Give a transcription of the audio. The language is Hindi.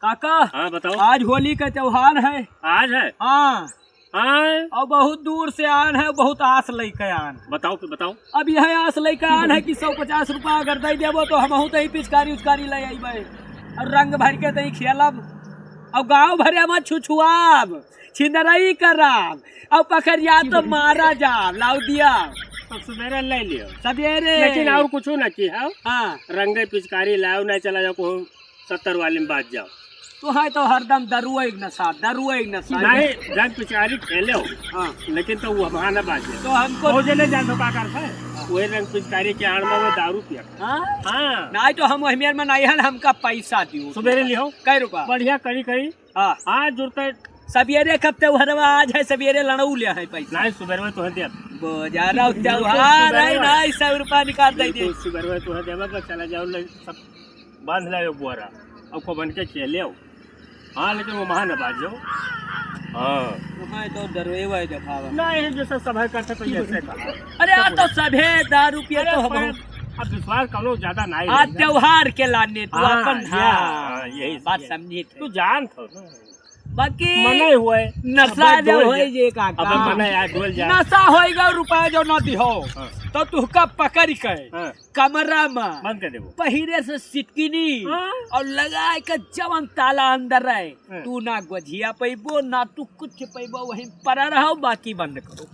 काका। हाँ बताओ। आज होली का त्योहार है। आज है। हाँ हाँ और बहुत दूर से आन है, बहुत आस लेके आन। बताओ फिर बताओ। अब यह आस लेके आन है कि 150 रुपया अगर दे देबो तो हम तही पिचकारी उचकारी ले अबे और रंग भर के तही खेलब और गाँव भरे में छुछुआब छिंदरई कराब और पकड़िया तो मारा जाब लाउ दिया तो सवेरे ले लियो सवेरे। लेकिन और कुछ न की है। हाँ रंगे पिचकारी लाओ नहीं चला जाओ को 70 वाले में बात जाओ। तो है तो हरदम दरुआ नशा नहीं जब पिचकारी खेले हो। हाँ लेकिन तो वो हमारा ना बात तो हमको मुझे नहीं जान का करता है। वही रंग पिचकारी के आड़ में दारू पिया। हाँ हाँ नहीं तो हम अहमियत में नहीं है हमका पैसा दियो सवेरे लियो कै रुपया बढ़िया करी करी। हाँ आज जुड़ते सवेरे कब त्योहार आज है सवेरे लड़ऊ ले है पैसा नहीं सवेरे में तो है दिया बोजारा त्योहार है नहीं 100 रुपया निकाल दे सवेरे में तो है देवा चला जाओ सब बांध लाओ बुआरा और को बन के खेले हो। हाँ लेकिन वो महान बाज जाओ। हाँ तो डरवे वही दिखावा नहीं जैसा सभा करते तो ऐसे कहा। अरे आ तो सभे दारू पिए तो हम अब विश्वास करो ज्यादा नहीं आज त्योहार के लाने तू अपन। हाँ यही बात समझी तू जान थो ना बाकी मने हुए नशा जो होए जे काका अब मने यार डोल जा नशा होएगा रुपया जो न दिहो हाँ। तो तू का पकड़ के हाँ। कमरा में बंद कर देबो पहिरे से सिटकिनी हाँ। और लगाए के जवन ताला अंदर रहे हाँ। तू ना गोझिया पैबो ना तू कुछ पैबो वहीं पड़ा रहो बाकी बंद करो।